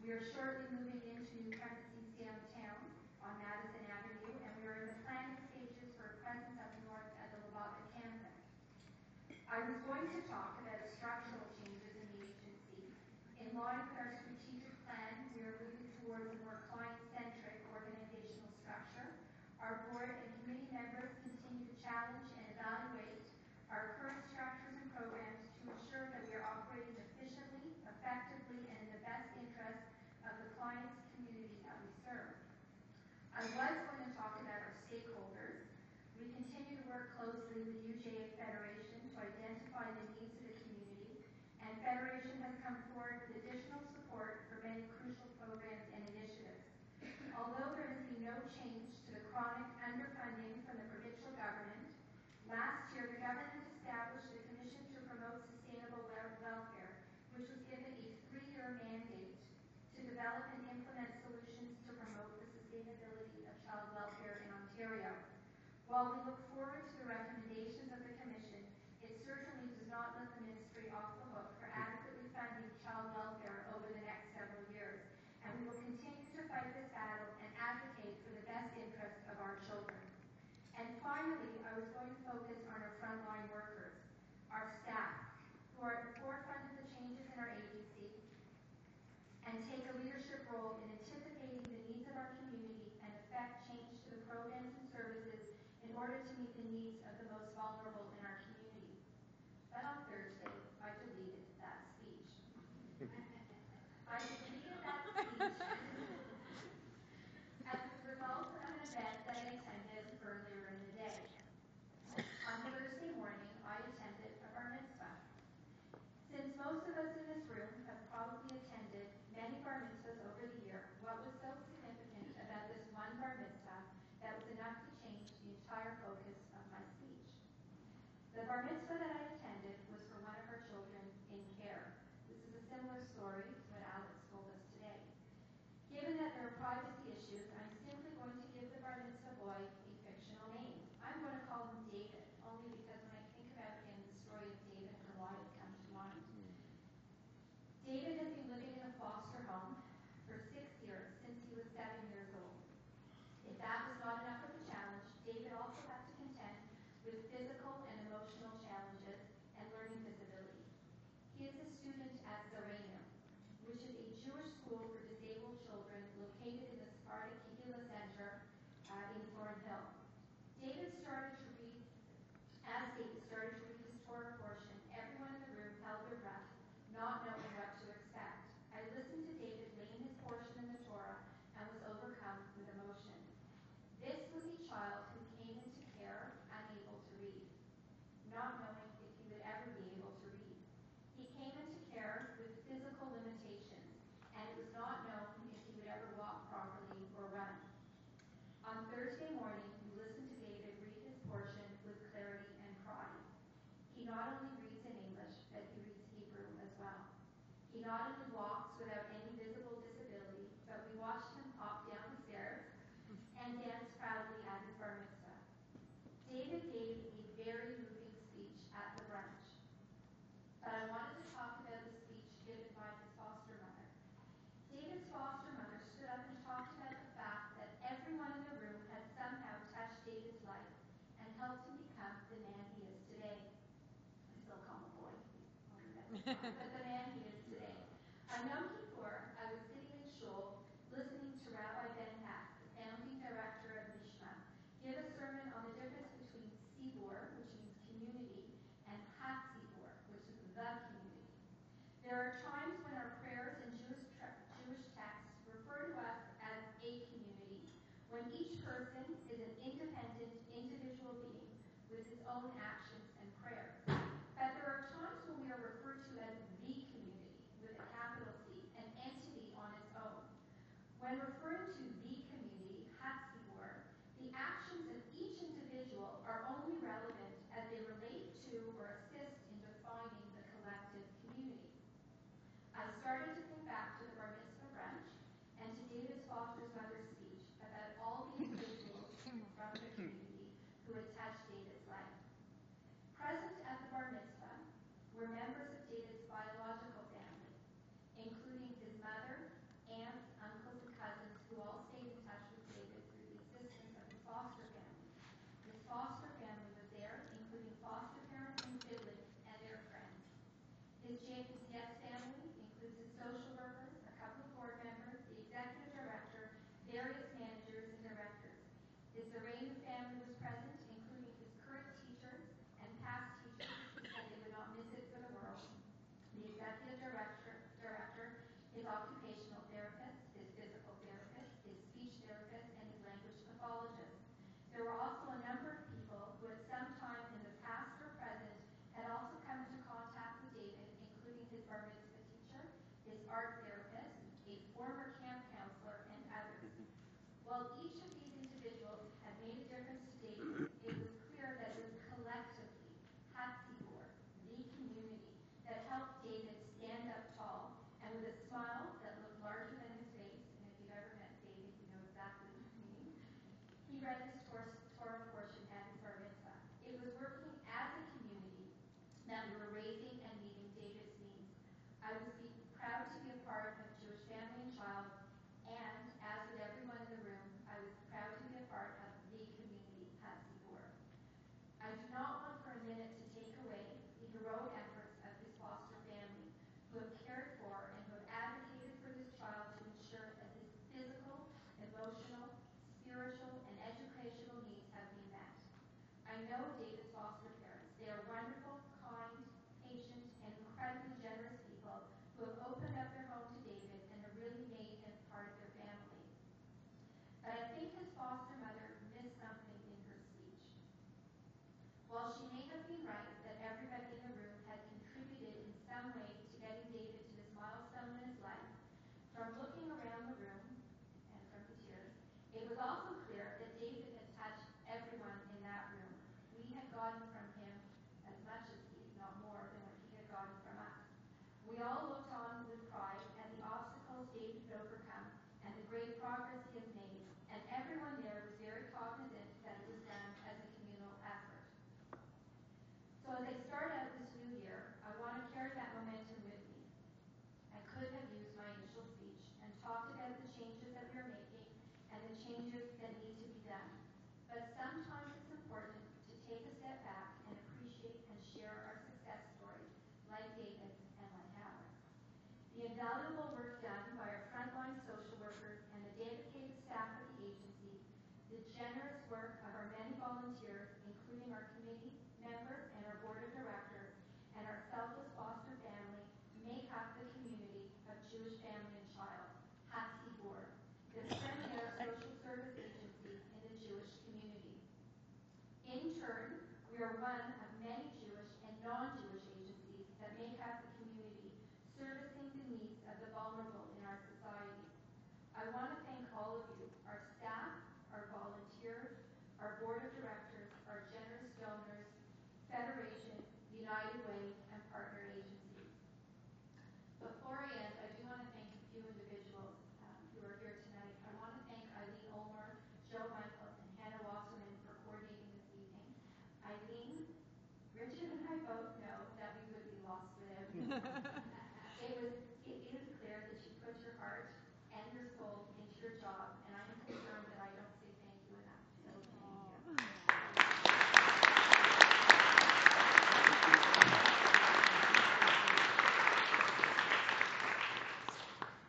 We are shortly moving into new premises downtown on Madison Avenue, and we are in the planning stages for a presence up north at the Lubbock campus. I was going to talk about structural changes in the agency. In line with our strategic plan, we are moving towards a more client-centric organizational structure. Our board and committee members continue to challenge and evaluate our current structures and programs to ensure that we are operating efficiently, effectively, and in the best interest of the clients' community that we serve. I was going to talk about our stakeholders. We continue to work closely with UJA Federation to identify the needs of the community, and Federation has come forward with additional support for many crucial programs and initiatives. Although there has been no change to the chronic underfunding from the provincial government, last year the government established a commission to promote sustainable welfare, which was given a 3-year mandate to develop and implement solutions to promote the sustainability of child welfare in Ontario. While we look forward to the recommendations of the Commission, it certainly does not let the Ministry off the hook for adequately funding child welfare over the next several years, and we will continue to fight this battle and advocate for the best interests of our children. And finally, I was going to focus on our frontline workers, our staff, who are at the forefront of the changes in our agency and take a leadership role in anticipating the needs of our community and effect change to the programs and services in order to meet the needs of the most vulnerable in our community. But on Thursday, I deleted that speech. I deleted that speech as a result of an event that I attended earlier in the day. On Thursday morning, I attended a bar mitzvah. Since most of us in this room have probably attended many bar mitzvahs over the year, what was so significant about this one bar mitzvah that was enough to change the entire focus of my speech? The bar mitzvah that I attended was for one of her children in care. This is a similar story to what Alex told us today. Given that there are privacy issues, I'm simply going to give the bar mitzvah boy a fictional name. I'm going to call him David, only because when I think about him, the story of David and Goliath comes to mind. David has been living in a foster home for 6 years, since he was 7 years old. If that was not enough of a challenge, David also had to contend with physical and emotional challenges and learning disability. He is a student at Zarenu, which is a Jewish school for disabled children located in the Sparta Kehillah Center in Thornhill. As David started to read his Torah portion, everyone in the room held their breath, not knowing what to expect. I listened to David laying his portion in the Torah and was overcome with emotion. This was a child who came into care unable to read, not knowing if he would ever be able to read. He came into care with physical limitations, and it was not known if he would ever walk properly or run. On Thursday morning, we listened to David read his portion with clarity and pride. He not only reads in English, but he reads Hebrew as well. He not only walks without any visible disability, but we watched him hop down the stairs and dance proudly at his bar mitzvah. David gave a very moving speech at the brunch. But I wanted to talk about the speech given by his foster mother. David's foster mother stood up and talked about the fact that everyone in the room had somehow touched David's life and helped him become the man he is today. I still call him a boy, but the man he is today. On Yom Kippur, I was sitting in shul listening to Rabbi Ben Heck, the founding director of Mishma, give a sermon on the difference between Sibur, which means community, and Hatzibur, which is the community. There are times when our prayers and Jewish texts refer to us as a community, when each person is an independent individual being with his own actions and prayers. But there are times when we are referred to as the community, with a capital C, an entity on its own. When referring to the community, Hatzibur, the actions of each individual are only relevant as they relate to or assist in defining the collective community. art therapist, a former camp counselor, and others. While each of these individuals had made a difference to David, it was clear that it was collectively Hatsibor, the community, that helped David stand up tall and with a smile that looked larger than his face, and if you've ever met David, you know exactly what I mean, he read his Torah portion at his bar mitzvah. It was working as a community that we were raising and meeting David's needs. I was proud to be a part of Jewish Family and Child, and as with everyone in the room, I was proud to be a part of the community at Hatsibor. I do not want for a minute to take away the heroic efforts of his foster family, who have cared for and who have advocated for this child to ensure that his physical, emotional, spiritual, and educational needs have been met. I know David's foster parents. They are wonderful, kind, patient, and incredibly generous people who have opened up their home to David and have really made him part of their family. But I think his foster mother missed something in her speech. While she may have been right that everybody in the room had contributed in some way to getting David to this milestone in his life, from looking around the room and from the tears, it was also clear that David had touched everyone in that room. We had gotten from him as much as he, if not more, than what he had gotten from us. We all looked on with pride at the obstacles David had overcome and the great progress he has made, and everyone there was very cognizant that it was done as a communal effort. So as I start out this new year, I want to carry that momentum with me. I could have used my initial speech and talked about the changes that we are making and the changes that need to be done. But sometimes it's important to take a step back and appreciate and share our success stories like David's and like ours. The invaluable work done by our frontline social workers and the dedicated staff of the agency, the generous work of our many volunteers, including our committee members and our board of directors, and our selfless foster family, make up the community of Jewish Family and Child, Hatsibor, the premier social service agency in the Jewish community. In turn, we are one of many Jewish and non-Jewish agencies that make up the community, servicing the needs of the vulnerable in our society. I want to thank all of you, our staff, our volunteers, our board of directors, our generous donors, Federation, United Way, and partner agencies. Before I end, I do want to thank a few individuals who are here tonight. I want to thank Eileen Ulmer, Joe Michael, and Hannah Wasserman for coordinating this evening. Eileen, Richard and I both know that we would be lost without you. It is clear that you put your heart and your soul into your job, and I'm concerned that I don't say thank you enough. So thank you.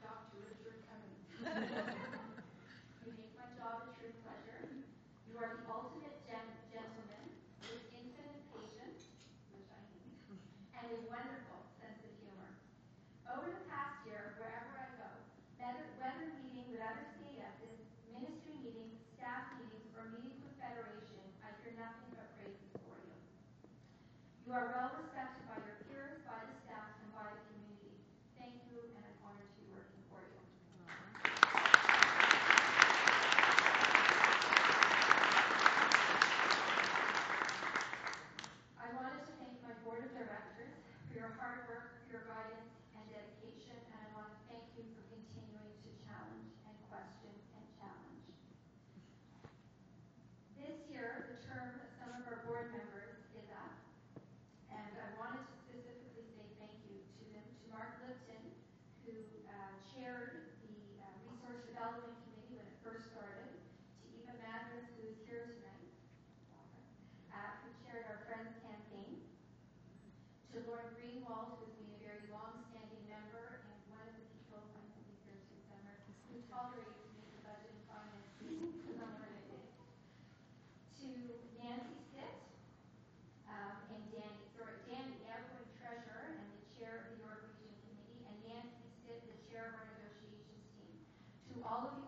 Dr. Richard Cummings. You make my job a true pleasure. You are the ultimate gentleman with infinite patience, which I need, and a wonderful sense of humor. Over the past year, wherever I go, whether meeting with other CASs, ministry meetings, staff meetings, or meetings with Federation, I hear nothing but praises for you. You are well respected by your peers, by the staff, and by the community. Thank you, and I'm honored to be working for you. I wanted to thank my board of directors for your hard work, for your guidance, and dedication, and I want to thank you for continuing to challenge and question and challenge. This year, the term of some of our board members is up, and I wanted to specifically say thank you to Mark Lipton, who chaired the Resource Development Committee when it first started, to Eva Mathers, who is here tonight, who chaired our Friends campaign, to Lauren Greenwald, who's been a very long-standing member and one of the people, I know he's here too somewhere, who tolerates me the budget and finance meeting somewhere in it, to Nancy Stitt, and Danny, outgoing treasurer and the chair of the York Region Committee, and Nancy Stitt, the chair of our negotiations team. To all of you